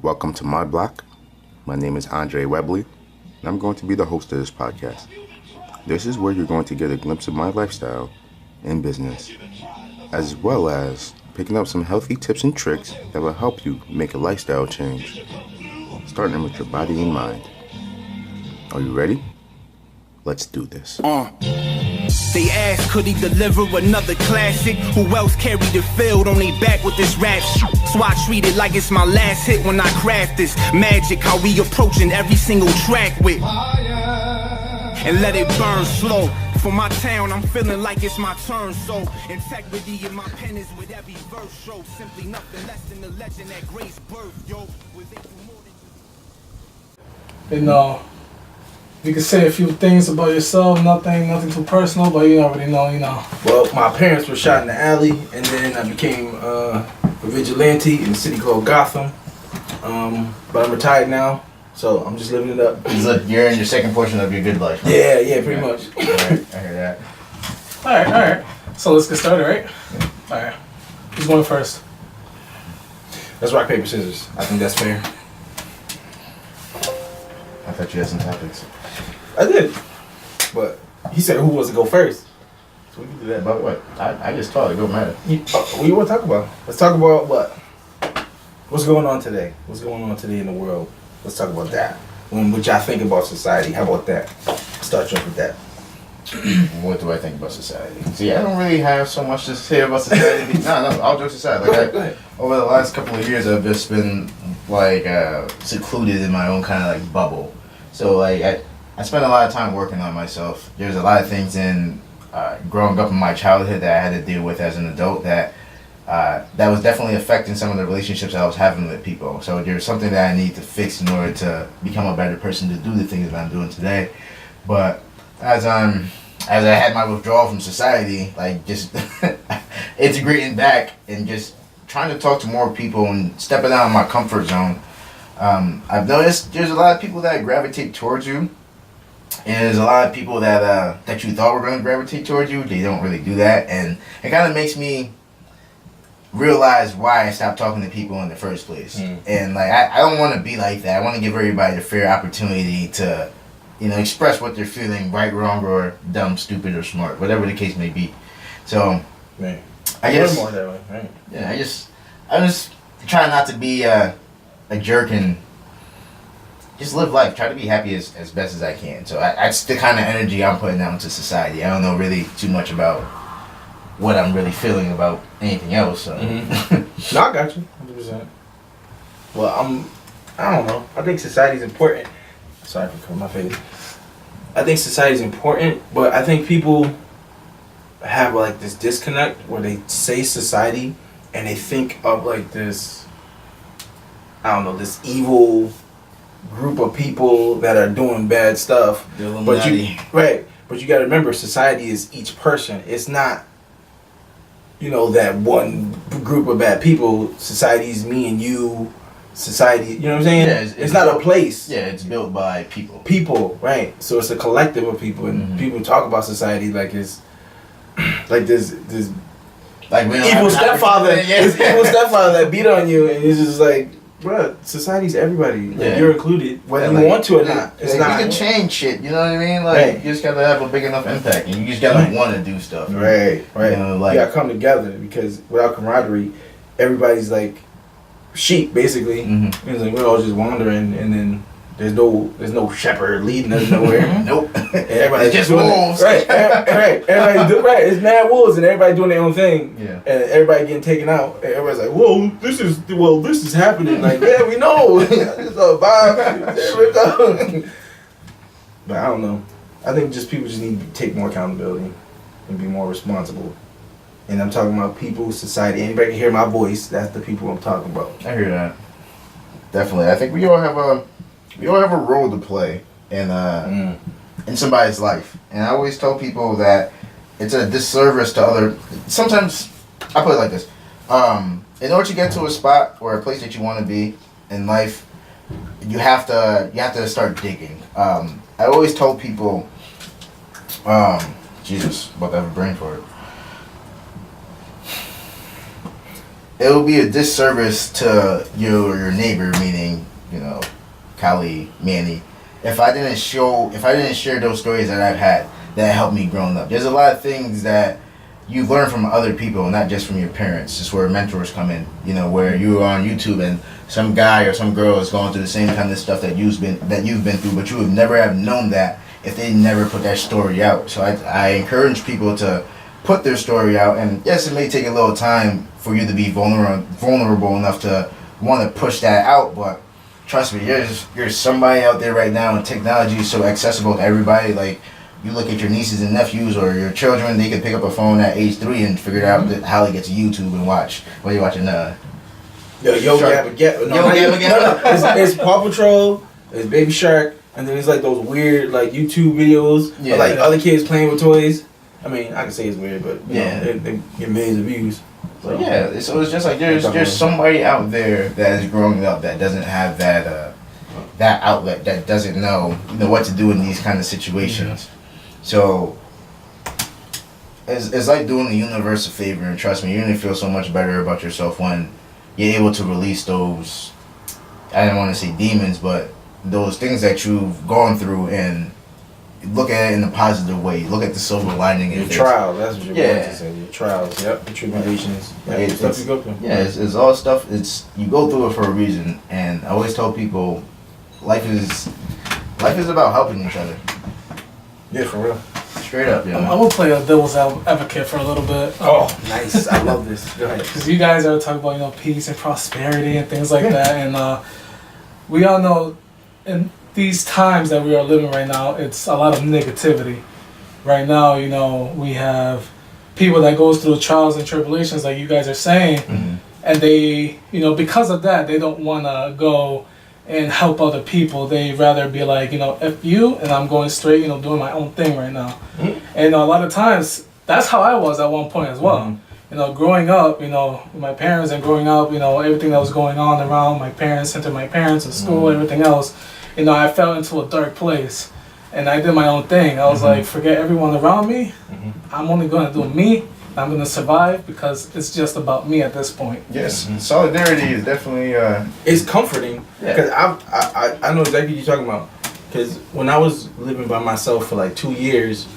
Welcome to my block. My name is Andre Webley, and I'm going to be the host of this podcast. This is where you're going to get a glimpse of my lifestyle and business, as well as picking up some healthy tips and tricks that will help you make a lifestyle change, starting with your body and mind. Are you ready? Let's do this. They asked, could he deliver another classic? Who else carried the field on their back with this rap shit? So I treat it like it's my last hit when I craft this magic. How we approaching every single track with, and let it burn slow. For my town, I'm feeling like it's my turn. So integrity in my pen is with every verse. Show simply nothing less than the legend that Grace birth. Yo, was they do more than you can say a few things about yourself, nothing too personal, but you already know. Well, my parents were shot in the alley, and then I became a vigilante in a city called Gotham. But I'm retired now, so I'm just living it up. You're in your second portion of your good life. Right? Yeah, pretty much. Alright, I hear that. All right. So let's get started, right? Yeah. All right. Who's going first? Let's rock, paper, scissors. I think that's fair. I thought you had some topics. I did, but he said who wants to go first. So we can do that. But what? I just thought it don't matter. What do you want to talk about? Let's talk about what? What's going on today? What's going on today in the world? Let's talk about that. What y'all think about society? How about that? Start you off with that. What do I think about society? See, I don't really have so much to say about society. No, all jokes aside. Like over the last couple of years, I've just been like secluded in my own kind of like bubble. So like I spent a lot of time working on myself. There's a lot of things in growing up in my childhood that I had to deal with as an adult that was definitely affecting some of the relationships I was having with people. So there's something that I need to fix in order to become a better person to do the things that I'm doing today. But as I had my withdrawal from society, like just integrating back and just trying to talk to more people and stepping out of my comfort zone, I've noticed there's a lot of people that gravitate towards you. And there's a lot of people that you thought were going to gravitate towards you. They don't really do that. And it kind of makes me realize why I stopped talking to people in the first place. And like I don't want to be like that. I want to give everybody the fair opportunity to, express what they're feeling, right, wrong, or dumb, stupid, or smart, whatever the case may be. So, right. I guess more that way, right? Yeah, I'm just trying not to be a jerk and just live life. Try to be happy as best as I can. So that's the kind of energy I'm putting out into society. I don't know really too much about what I'm really feeling about anything else. So. No, I got you, 100%. Well, I don't know. I think society's important. Sorry for covering my face. I think society's important, but I think people have like this disconnect where they say society and they think of like this, this evil group of people that are doing bad stuff. But you got to remember, society is each person. It's not, that one group of bad people. Society is me and you. Society, you know what I'm saying? Yeah, it's not a place. Yeah, it's built by people. People, right? So it's a collective of people, and people talk about society like it's like this like evil stepfather. This evil stepfather that beat on you, and it's just like, bruh, society's everybody. Like, you're included, whether you want to or not. It's not. You can change shit. You know what I mean? Like you just gotta have a big enough impact, and you just gotta want to do stuff. Right. You gotta come together, because without camaraderie, everybody's like sheep, basically. It's like we're all just wandering, and then there's no shepherd leading us nowhere. Nope. Everybody's just wolves. Right. It's mad wolves, and everybody doing their own thing. Yeah. And everybody getting taken out. And everybody's like, "Whoa, this is happening." Like, yeah, we know. It's a vibe. There we go. But I don't know. I think people just need to take more accountability and be more responsible. And I'm talking about people, society. Anybody can hear my voice. That's the people I'm talking about. I hear that. Definitely. I think we all have a role to play in somebody's life. And I always tell people that it's a disservice to other. Sometimes I put it like this: in order to get to a spot or a place that you want to be in life, you have to start digging. I always told people, Jesus, about to have a brain for it. it would be a disservice to your neighbor, meaning, you know, Kali, Manny, if I didn't share those stories that I've had that helped me growing up. There's a lot of things that you learn from other people, not just from your parents. Just where mentors come in, you know, where you're on YouTube and some guy or some girl is going through the same kind of stuff that you've been through, but you would never have known that if they never put that story out. So I encourage people to put their story out, and yes, it may take a little time for you to be vulnerable enough to want to push that out, but trust me, there's somebody out there right now, and technology is so accessible to everybody. Like, you look at your nieces and nephews or your children, they can pick up a phone at age 3 and figure out how to get to YouTube and watch. What are you watching? Yo Gabba Gabba. It's Paw Patrol, it's Baby Shark, and then it's like those weird like YouTube videos of like other kids playing with toys. I mean, I can say it's weird, but you know, they get millions of views. So so it's just like there's somebody out there that is growing up that doesn't have that outlet, that doesn't know what to do in these kind of situations. So it's like doing the universe a favor, and trust me, you're gonna feel so much better about yourself when you're able to release those, I don't want to say demons, but those things that you've gone through, and look at it in a positive way. Look at the silver lining. Your trials, that's what you're going to say. Your trials, your tribulations, stuff you go through. Yeah, it's all stuff. You go through it for a reason, and I always tell people, life is about helping each other. Yeah, for real. Straight up, yeah. I'm gonna play a devil's advocate for a little bit. Oh, nice! I love this. Go ahead. Because you guys are talking about peace and prosperity and things like that, and we all know in these times that we are living right now, it's a lot of negativity. Right now, we have people that goes through trials and tribulations, like you guys are saying, and they, because of that, they don't want to go and help other people. They rather be like, F you, and I'm going straight, doing my own thing right now. And a lot of times, that's how I was at one point as well. Growing up, with my parents, and growing up, everything that was going on around my parents, into my parents, and school, everything else, I fell into a dark place, and I did my own thing. I was like, forget everyone around me. I'm only going to do me. I'm going to survive, because it's just about me at this point. Yes, solidarity is definitely... It's comforting, because I know exactly what you're talking about. Because when I was living by myself for like 2 years,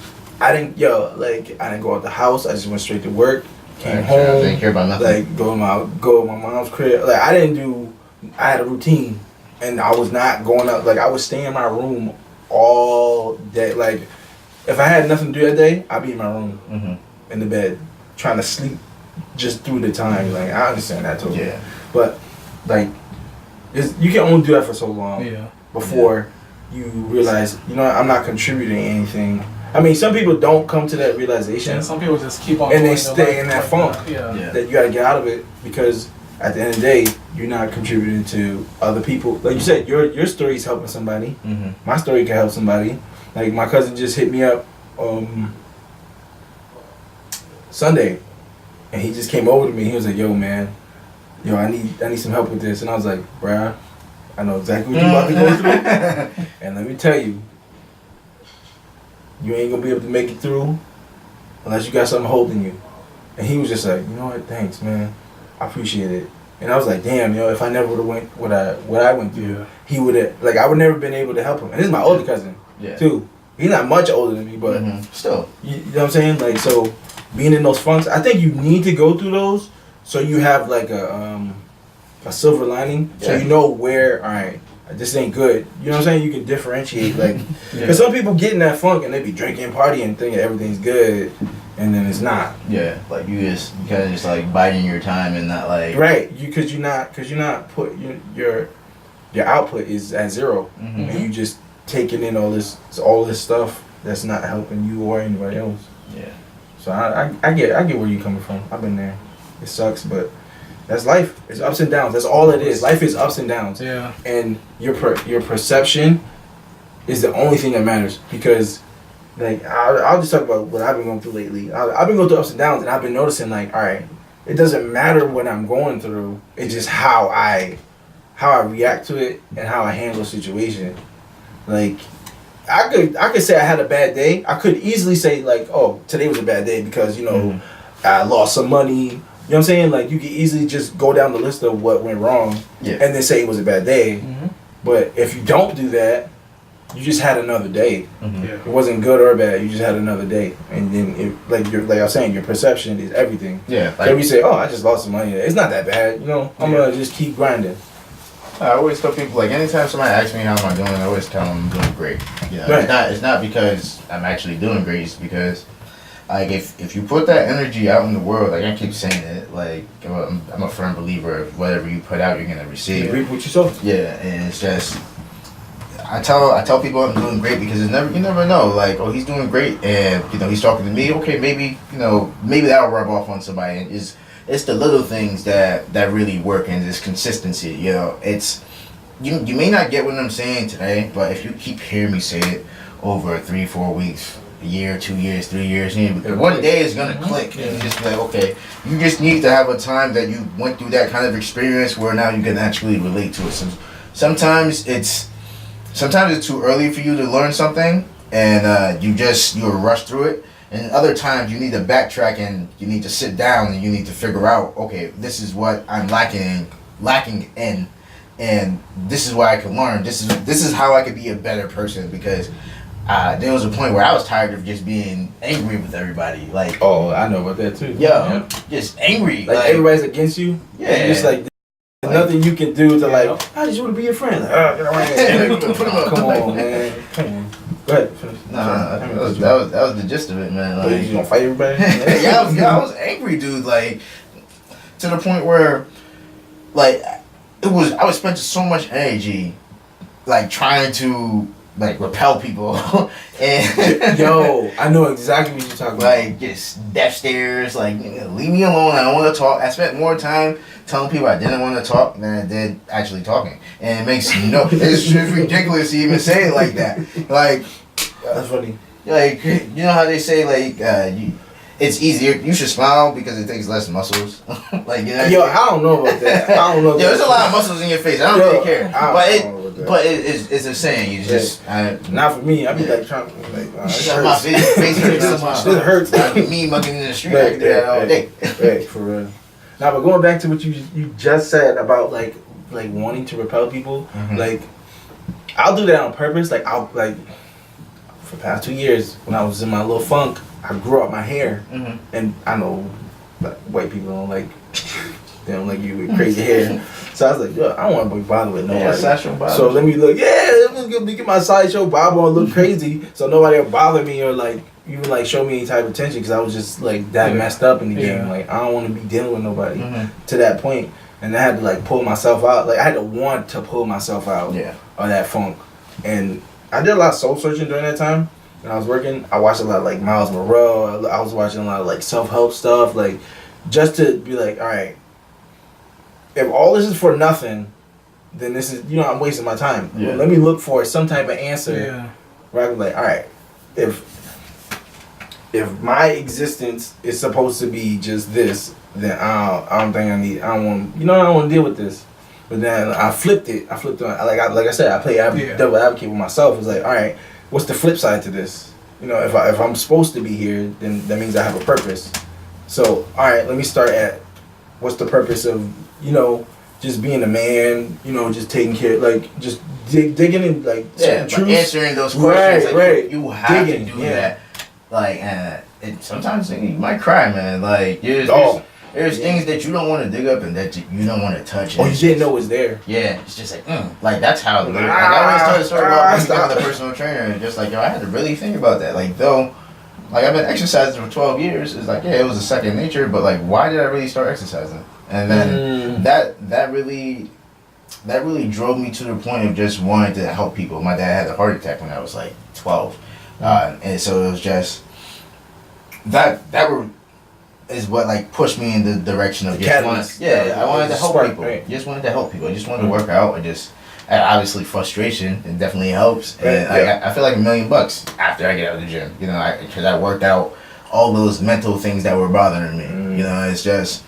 I didn't go out the house. I just went straight to work, came home, didn't care about nothing. Like go to my mom's crib. Like I had a routine, and I was not going out. Like I would stay in my room all day. Like if I had nothing to do that day, I'd be in my room, in the bed, trying to sleep just through the time. Like I understand that totally. Yeah. But like, you can only do that for so long before you realize, I'm not contributing anything. I mean, some people don't come to that realization. Yeah, some people just keep on and they stay in that funk. That you gotta get out of it, because at the end of the day, you're not contributing to other people. Like you said, your story is helping somebody. My story can help somebody. Like my cousin just hit me up Sunday, and he just came over to me. He was like, "Yo, man, I need some help with this." And I was like, "Bruh, I know exactly what you're about to go through, and let me tell you, you ain't gonna be able to make it through unless you got something holding you." And he was just like, "You know what? Thanks, man. I appreciate it." And I was like, "Damn, if I never would have went what I went through, he would have I would never been able to help him." And this is my older cousin, too. He's not much older than me, but still, you know what I'm saying? Like, so being in those funks, I think you need to go through those so you have like a silver lining, so you know where, all right, this ain't good. You know what I'm saying? You can differentiate, like, because some people get in that funk and they be drinking, partying, thinking everything's good, and then it's not. Yeah, like you kind of just like biding your time and not like because you're not put your output is at zero, and you just taking in all this stuff that's not helping you or anybody else. Yeah. So I get where you're coming from. I've been there. It sucks, but that's life. It's ups and downs. That's all it is. Life is ups and downs. Yeah. And your perception is the only thing that matters, because, like, I'll just talk about what I've been going through lately. I've been going through ups and downs, and I've been noticing, like, all right, it doesn't matter what I'm going through. It's just how I react to it and how I handle a situation. Like, I could say I had a bad day. I could easily say, like, oh, today was a bad day because, I lost some money, what I'm saying? Like, you could easily just go down the list of what went wrong and then say it was a bad day. But if you don't do that, you just had another day. It wasn't good or bad. You just had another day, and then like I was saying, your perception is everything. Yeah. So if you say, "Oh, I just lost some money," it's not that bad. You know, I'm gonna just keep grinding. I always tell people, like, anytime somebody asks me how am I doing, I always tell them I'm doing great. You know, Right. it's not because I'm actually doing great. It's because, like, if you put that energy out in the world, like I keep saying it, like I'm a firm believer of whatever you put out, you're gonna receive. Reap what you sow. Yeah, and it's just I tell people I'm doing great because you never know, like, oh, he's doing great, and you know he's talking to me. Okay, maybe that'll rub off on somebody. And it's the little things that really work, and this consistency. You know, it's you may not get what I'm saying today, but if you keep hearing me say it over 3-4 weeks, a year, 2 years, 3 years, one day is gonna click, and you just be like, okay, you just need to have a time that you went through that kind of experience where now you can actually relate to it. So, sometimes it's too early for you to learn something, and you're rushed through it. And other times you need to backtrack and you need to sit down and you need to figure out, okay, this is what I'm lacking in, and this is what I can learn. This is how I could be a better person, because there was a point where I was tired of just being angry with everybody. Like, Oh, I know about that too. just angry. Like everybody's against you. Yeah. And it's like there's nothing you can do to like. I just want to be your friend. Like, get around here. Come on, man. Come on. Go ahead. Finish. Nah, that was the gist of it, man. Like, you gonna fight everybody? I was angry, dude. Like, to the point where, like, I was spending so much energy, like, trying to, like, repel people. And Yo, I know exactly what you're talking about. like, just death stares, like, leave me alone, I don't want to talk. I spent more time telling people I didn't want to talk than I did actually talking. And it makes it's ridiculous to even say it like that. Like, That's funny. like, you know how they say, like, it's easier, you should smile because it takes less muscles. Like, you know, Yo, I don't know about that. I don't know. yeah, there's a lot of muscles in your face. I don't really care. But But it's a saying. You just not for me. I be like trying to like. This my hurts. face hurts so much. This hurts. Like, me mugging in the street, I can do that all day. Right, for real. Now, but going back to what you just said about like wanting to repel people, like I'll do that on purpose. Like I'll like for the past 2 years when I was in my little funk, I grew up my hair, and I know like white people don't like you with crazy hair. So I was like, yo, I don't want to be bothered with nobody. Yeah, sideshow bob. So let me look. Yeah, let me get my sideshow bob on, look crazy, so nobody will bother me or like even like show me any type of attention, because I was just like that messed up in the game. Like I don't want to be dealing with nobody to that point. And I had to like pull myself out. Like I had to want to pull myself out of that funk. And I did a lot of soul searching during that time. When I was working, I watched a lot of like Miles Monroe. I was watching a lot of like self-help stuff, like just to be like, all right, if all this is for nothing, then this is, I'm wasting my time. Yeah. Well, let me look for some type of answer where I can be like, all right, if my existence is supposed to be just this, then I don't want to deal with this. But then I flipped it. Like I said, I play devil advocate with myself. It's like, all right, what's the flip side to this? If I'm supposed to be here, then that means I have a purpose. So, all right, let me start at what's the purpose of, just being a man, just taking care, like, just digging in, like, truth. Answering those questions. Right. You have to do that. Like, and sometimes you might cry, man. Like, there's things that you don't want to dig up and that you don't want to touch. Or you didn't know was there. Yeah, it's just like that's how. Like, I always tell the story about becoming the personal trainer, and just like, yo, I had to really think about that. Like, though, like I've been exercising for 12 years. It's like, it was a second nature, but like, why did I really start exercising? And then that really drove me to the point of just wanting to help people. My dad had a heart attack when I was like 12, and so it was just that is what like pushed me in the direction of I wanted to help people. Right. Just wanted to help people. I just wanted to work out. Obviously frustration, it definitely helps. Right. And I feel like $1 million after I get out of the gym. Because I worked out all those mental things that were bothering me. It's just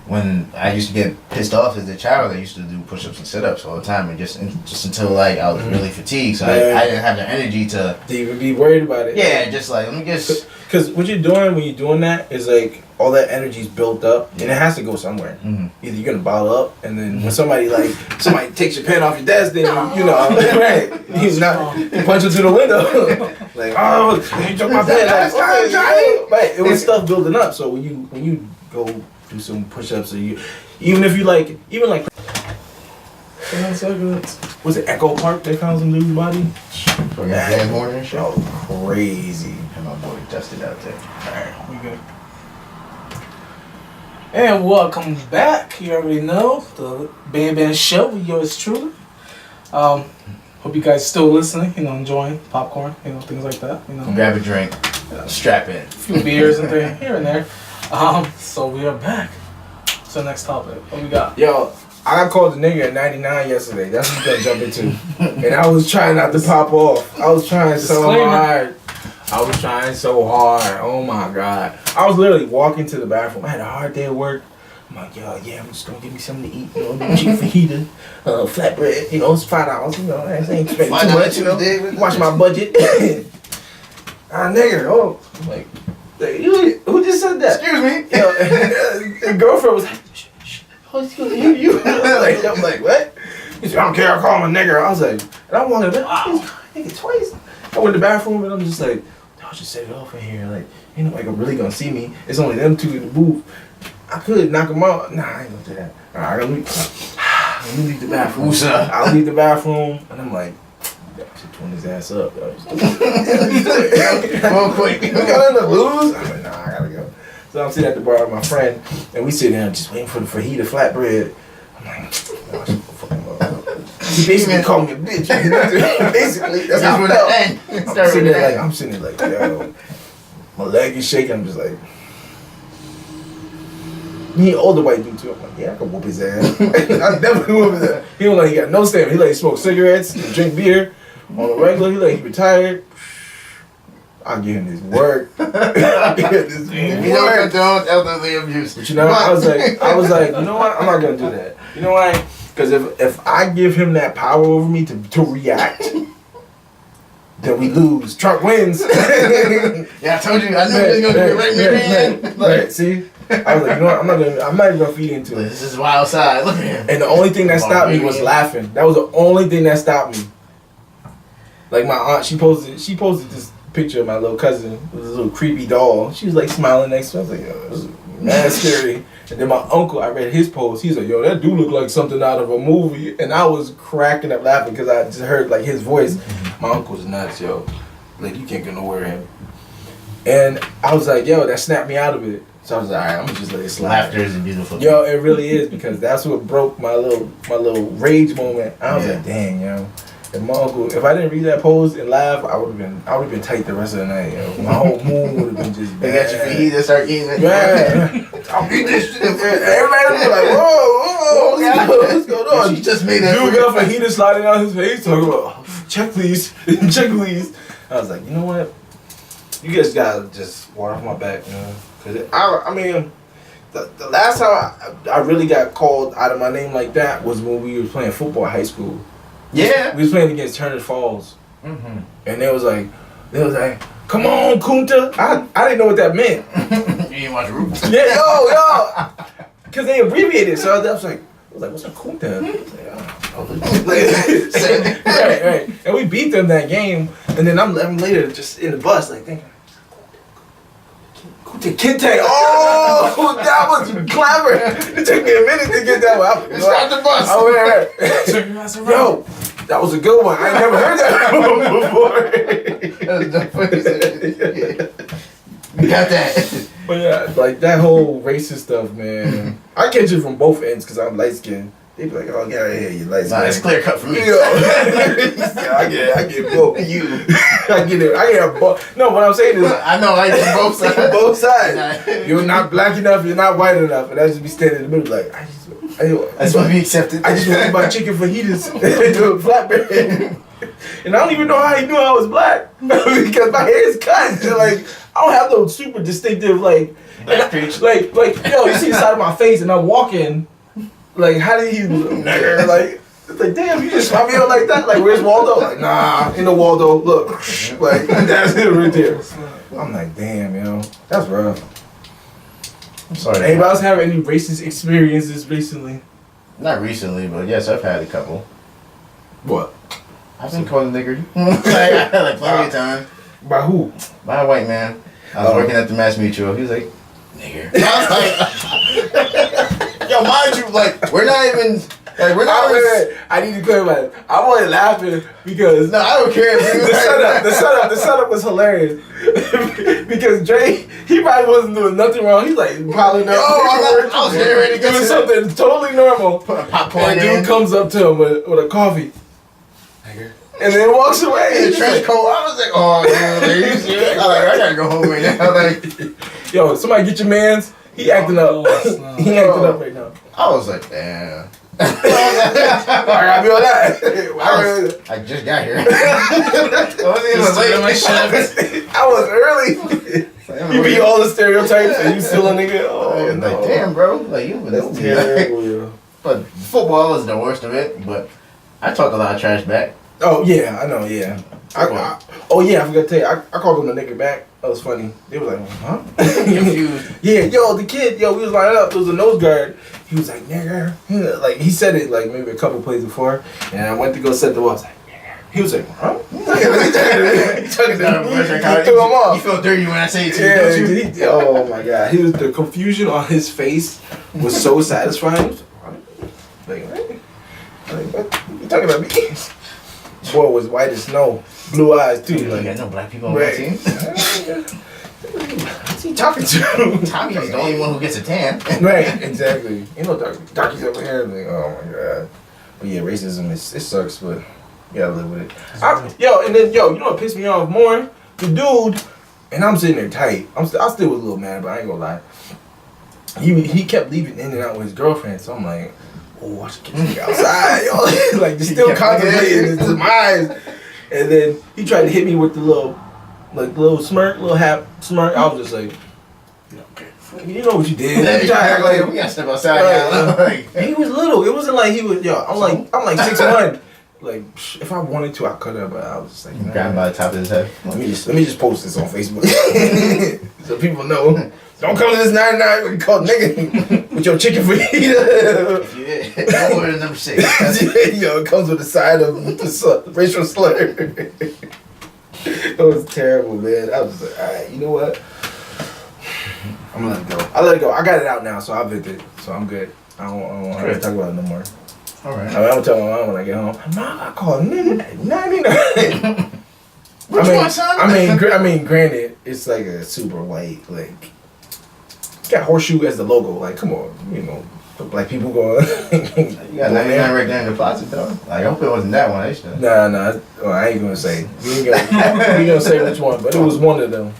when I used to get pissed off as a child, I used to do push-ups and sit-ups all the time, and just until like I was really fatigued, so I didn't have the energy to even be worried about it. Yeah, just like let me just. Because what you're doing when you're doing that is like all that energy's built up, and it has to go somewhere. Mhm. Either you're gonna bottle up, and then when somebody takes your pen off your desk, then right, he's not punch it through the window, like oh, you took my pen, like, oh, right. It was stuff building up. So when you go do some push-ups, or even was it Echo Park? They found some dude's body. From that Van Horn and shit. Oh, crazy. And my boy Dustin out there. Alright, we good. And welcome back. You already know the Band Show with yours truly. Hope you guys still listening. Enjoying popcorn. Things like that. Grab a drink. Strap in. A few beers and things here and there. So we are back. So next topic. What we got? Yo, I got called a nigga at 99 yesterday. That's what you gotta jump into. And I was trying not to pop off. I was trying so hard. Oh my God. I was literally walking to the bathroom. I had a hard day at work. I'm like, yo, yeah, I'm just gonna give me something to eat. Cheap fajita, flatbread. It's $5. That ain't spending too much. Watch my budget. Nigga. Oh, I'm like, who just said that? Excuse me. And girlfriend was like, oh, he's gonna hear you. I'm like, what? He said, I don't care, I call him a nigger. I was like, and I'm walking back, nigga, twice. I went to the bathroom and I'm just like, I'll just set it off in here. Like, ain't nobody really gonna see me. It's only them two in the booth. I could knock them out. Nah, I ain't gonna do that. Alright, let me leave the bathroom. I'll leave the bathroom and I'm like, should turn his ass up. Real quick. We got in the lose. I'm like, nah, I gotta go. So I'm sitting at the bar with my friend, and we sitting there just waiting for the fajita flatbread. I'm like, oh, shit, fucking up. He basically called me a bitch. Basically, that's how I felt. I'm sitting there like, yo, my leg is shaking. I'm just like, he older white dude too. I'm like, yeah, I can whoop his ass. I definitely whoop his ass. He got no stamina. He smoke cigarettes, drink beer on the regular. He retired. I'll give him his work. We don't condone elderly abuse. But I was like, you know what? I'm not gonna do that. You know why? Because if I give him that power over me to react, then we lose. Trump wins. Yeah, I told you. I knew he was gonna be right near. Right. See, I was like, you know what? I'm not even gonna feed into it. This is wild side. Look at him. And the only thing that stopped me was laughing. That was the only thing that stopped me. Like my aunt, she posted this picture of my little cousin with a little creepy doll. She was like smiling next to me. I was like, yo, this is mad scary. And then my uncle, I read his post. He's like, yo, that dude look like something out of a movie. And I was cracking up laughing because I just heard like his voice. My uncle's nuts, yo. Like you can't get nowhere with him. And I was like, yo, that snapped me out of it. So I was like, all right, I'm gonna just let it slide. Laughter is a beautiful thing. Yo, it really is because that's what broke my little rage moment. I was like, dang, yo. And my uncle, if I didn't read that post and laugh, I would have been tight the rest of the night. Yo. My whole mood would have been just bad. They got your feet to start eating it. Yeah. I'll eat this shit. Everybody would be like, whoa, what's going on? She just made that. Dude got fajita sliding out his face, talking about, check please, check please. I was like, you know what? You guys gotta just water off my back, you know? Cause I mean, the last time I really got called out of my name like that was when we were playing football at high school. Yeah. We was playing against Turner Falls. Mm-hmm. And they was like, come on, Kunta. I didn't know what that meant. You didn't watch Roots. Yeah, yo. Because they abbreviated it. So I was like, what's a Kunta? Right. And we beat them that game. And then I'm later just in the bus, like, thinking, Kunta Kinte. Oh, that was clever. It took me a minute to get that one. Start the bus. Oh, right. Yo, that was a good one. I ain't never heard that one before. You got that. But yeah, like that whole racist stuff, man. I catch it from both ends because I'm light skinned. They be like, oh, get out of here, you light skinned. Nah, it's clear cut for me. Yeah, I get both. You. I get both. No, what I'm saying is, I know, I get both sides. both sides. You're not black enough, you're not white enough, and I just be standing in the middle like, I just want to be accepted. I just want to eat my chicken fajitas and do a flatbread. And I don't even know how he knew I was black because my hair is cut. And like I don't have no super distinctive like yo, you see the side of my face, and I'm walking. Like, how did he nigger? Like, it's like, damn, you just swap me out like that? Like, where's Waldo? Like, nah, ain't no Waldo. Look, like that's it right there. I'm like, damn, yo, that's rough. I'm sorry. Anybody else have any racist experiences recently? Not recently, but yes, I've had a couple. What? I've been called a nigger. like plenty of times. By who? By a white man. I was working at the Mass Mutual. He was like, nigger. I was like, yo, mind you, like, we're not even. Like, we're not. I need to clarify. I'm only laughing because No, I don't care. the setup was hilarious. Because Dre, he probably wasn't doing nothing wrong. He's like probably not. I was getting ready to go doing to something totally normal. Put a popcorn And in. dude comes up to him with a coffee, and then walks away. In the trench coat. I was like, oh, man, ladies. I gotta go home right now. Like, Yo, somebody get your mans. He acting up. no. He acting up right now. I was like, damn. I gotta be on that. I just got here. I wasn't even late. I was early. You beat all the stereotypes and you still a nigga. Oh, Like, no. damn, bro. Like, you would That's terrible, yo. But football is the worst of it. But I talk a lot of trash back. Oh, yeah, I know, yeah. Oh, yeah, I forgot to tell you. I called him the nigga back. That was funny. They was like, huh? Confused. Yeah, yo, the kid, we was lining up. There was a nose guard. He was like, nigger. Like, he said it, like, maybe a couple plays before. And I went to go set the ball. I was like, nigger. He was like, huh? He threw him off. You feel dirty when I say it to you, don't you? Oh, my God. The confusion on his face was so satisfying. Like, what? You talking about me? Boy was white as snow. Blue eyes, too. You Like, got no black people on my team. What's he talking to? Tommy's the only one who gets a tan. Right, exactly. You know, darkies over here. Like, oh my God. But yeah, racism it sucks, but you gotta live with it. You know what pissed me off more? The dude, and I'm sitting there tight. I still was a little mad, but I ain't gonna lie. He kept leaving in and out with his girlfriend, so I'm like, oh, I should get this nigga outside, yo. Like, just still contemplating his demise. And then he tried to hit me with the little smirk, little half smirk. I was just like, you know what you did. Then you try to act like we gotta step outside now. Like, He was little. It wasn't like he was. Yo, I'm like 6'1". Like, if I wanted to, I could have, but I was just like, nah. grab him by the top of his head. Let me just post this on Facebook so people know. Don't come to this 99 when you call nigga with your chicken fajita. Yeah, don't order number 6. Yo, it comes with a side of racial slur. It was terrible, man. I was like, all right, you know what? I'm gonna let it go. I let it go. I got it out now, so I vented, so I'm good. I don't have to talk about it no more. All right. I mean, I'm gonna tell my mom when I get home. Mom, I called nigga 99. Which one, son? I mean, granted, it's like a super white, like, got horseshoe as the logo. Like, come on, you know, the black people going. You got 99 right there in the closet, though. Like, I hope it wasn't that one. I used to. Nah. Well, I ain't gonna say. We ain't gonna say which one, but it was one of them.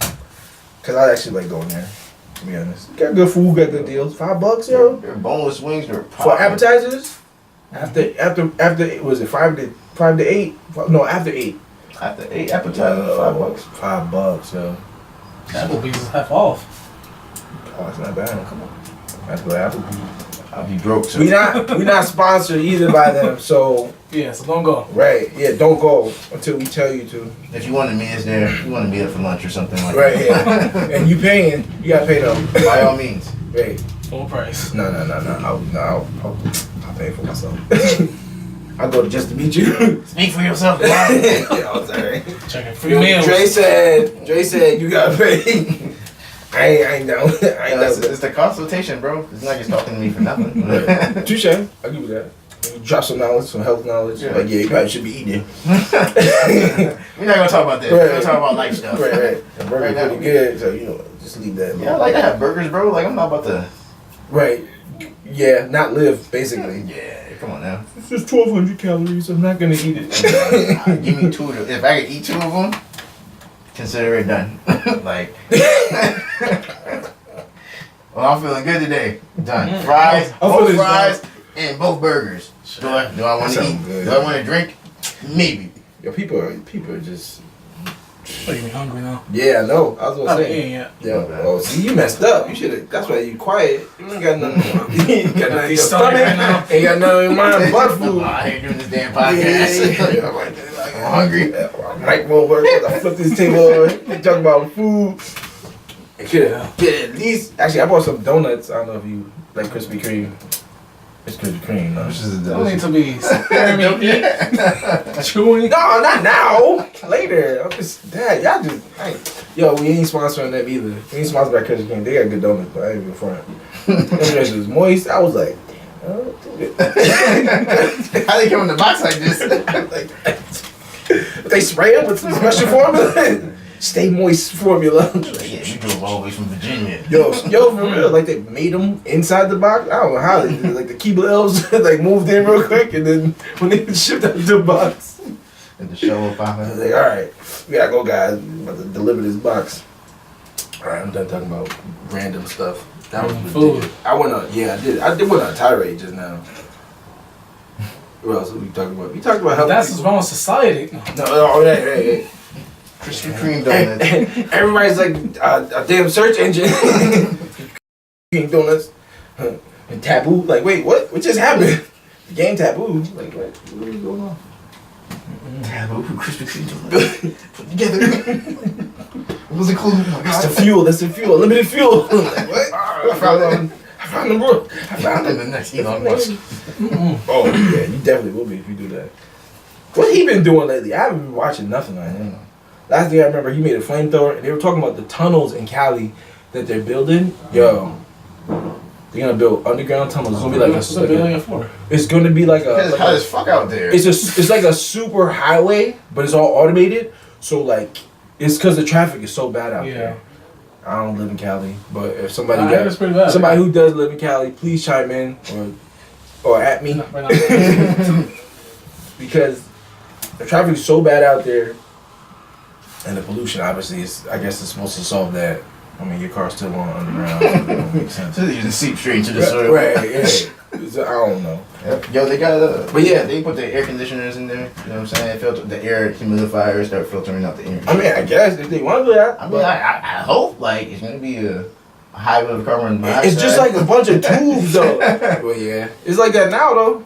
Cause I actually like going there. To be honest, got good food, got good deals. $5, yo. Their boneless wings were For appetizers. After was it 5 to 8? No, after 8. After 8 appetizers, $5. $5, yo. Applebee's is half off. Oh, it's not bad. Come on. That's what Applebee's. I'll be broke too. We not sponsored either by them, so Yeah, so don't go. right. Yeah, don't go until we tell you to. If you want to meet us there, you want to meet up for lunch or something like Right, that. yeah. And you paying, you gotta pay them. By all means. Right. Full price. No. I'll pay for myself. I'll go just to meet you. Speak for yourself, boy. Yeah, I'm sorry. Checking free meals. Dre said you gotta pay. I ain't down. It's the consultation, bro. It's not just talking to me for nothing. Touche. I'll give you that. You drop some knowledge, some health knowledge. Yeah. Like, yeah, you probably should be eating. We're not gonna talk about this. We're gonna talk about life stuff. Right. The burger's Right, pretty good, so you know, just leave that. Yeah, I like to have burgers, bro. Like, I'm not about to. Right. Yeah, not live, basically. Yeah, come on now. It's just 1,200 calories. I'm not gonna eat it. Give me 2 of them. If I could eat 2 of them, consider it done. Like, well, I'm feeling good today. Done. Fries, both fries, and both burgers. Do I want to eat? Good. Do I want to drink? Maybe. Yo, people are just. Oh, you mean hungry now? Yeah, I know. I was gonna Not say. eating yet. Yeah. Oh, see, you messed up. You should have. That's why you quiet. You ain't got nothing. You ain't got nothing in your Stomach stomach. right now. Ain't got nothing in mind but food. I ain't doing this damn podcast. Yeah. I'm right there, like, I'm hungry. Mike Moberg, I flip this table over. They talk about food. It could at least. Actually, I bought some donuts. I don't know if you like Krispy Kreme. It's Krispy Kreme. No, Which is Don't need to be scaring me. Chewing. no, not now. Later. I'm just dad. Y'all just. Yo, we ain't sponsoring them either. We ain't sponsored by Krispy Kreme. They got good donuts, but I ain't even front. Them shit was moist. I was like. Oh, How they come in the box like this? they spray it with some special formula. Stay moist formula. Yeah, you drove all the way from Virginia. Yo, for real, like they made them inside the box. I don't know how they did it. Like the Keebler elves, like moved in real quick, and then when they shipped out the box, And the show up I on was like, all right, we gotta go, guys. We're about to deliver this box. All right, I'm done talking about random stuff. That was ridiculous. Food. I went on, yeah, I did went on a tirade just now. What else are we talking about? We talked about helping That's people. what's wrong with society. No, hey. Krispy Kreme donuts. Everybody's like a damn search engine. Donuts. And Taboo. Like, wait, what? What just happened? The game Taboo. Like, what is going on? Taboo Krispy Kreme donuts. Put together. What was the clue? Oh my That's the God. fuel. That's the fuel. Limited fuel. Like, what? I found the bro. I found And the next Elon Musk. Oh, yeah, you definitely will be if you do that. What he been doing lately? I haven't been watching nothing on him. Last thing I remember, he made a flamethrower, and they were talking about the tunnels in Cali that they're building. Yo, they're gonna build underground tunnels. It's gonna be like What's the building for? it's gonna be like a. It's hot as fuck out there. It's like a super highway, but it's all automated. So like, it's because the traffic is so bad out there. I don't live in Cali, but if somebody It's pretty bad. somebody who does live in Cali, please chime in or at me. Right now. Because the traffic is so bad out there, and the pollution obviously is. I guess it's supposed to solve that. I mean, your car's still on underground. So it don't make sense. So you just seep straight into the soil. Right. Yeah. So, I don't know. Yep. Yo, they got But yeah. they put the air conditioners in there. You know what I'm saying? Filter the air humidifiers start filtering out the air. I mean, I guess if they want to do that. I mean, I hope like it's gonna be a high bit of carbon monoxide. It's just like a bunch of tubes, though. Well, yeah, it's like that now, though.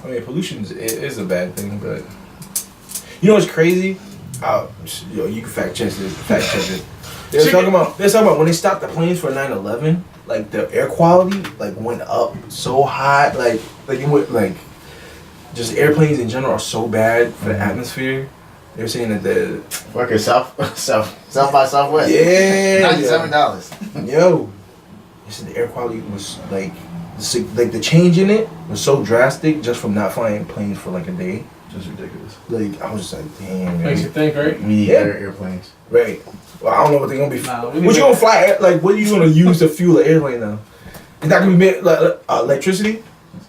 I mean, pollution is a bad thing, but you know what's crazy? Yo, you can fact check this. They're talking about when they stopped the planes for 9/11, like the air quality like went up so high, like it went like just airplanes in general are so bad for the atmosphere. They're saying that the fucking South by Southwest. yeah $97. Yo, they said the air quality was like the change in it was so drastic just from not flying planes for like a day. Just ridiculous. Like I was just like, damn, Makes you man. think, right? We need Yeah. better airplanes. Right. Well, I don't know what they're gonna be. Nah, we what need you gonna fly? Like, what are you gonna use to fuel the airplane now? It's not gonna be made, like electricity.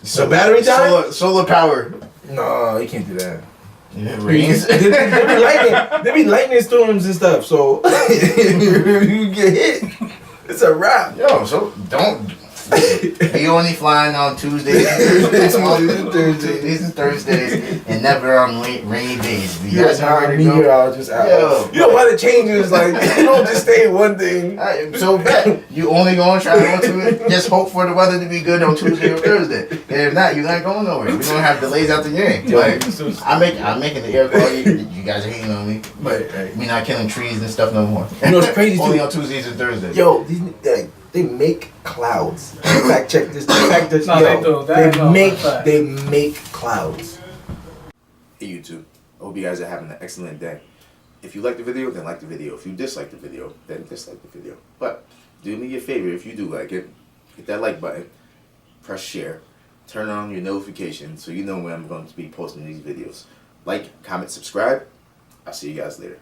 So battery time? Solar power. No, you can't do that. Yeah, it rains. There be lightning storms and stuff. So you get hit. It's a wrap. Yo, so don't. We only flying on Tuesdays and Thursdays, and never on rainy days. You guys already know. Meteorologist out. Yo. You know why the changes? Like you don't just stay in one thing. So bet you only gonna try to go to it. Just hope for the weather to be good on Tuesday or Thursday. And if not, you're not going nowhere. We're gonna have delays out the game. Like I'm making the air quality. You guys are hating on me. Right. We're not killing trees and stuff no more. You know what's crazy Only too? on Tuesdays and Thursdays. Yo, they make clouds. Fact check this. Fact this. No, yo, they do. That ain't no fact. They make clouds. Hey YouTube, I hope you guys are having an excellent day. If you like the video, then like the video. If you dislike the video, then dislike the video. But do me a favor, if you do like it, hit that like button, press share, turn on your notifications so you know when I'm going to be posting these videos. Like, comment, subscribe. I'll see you guys later.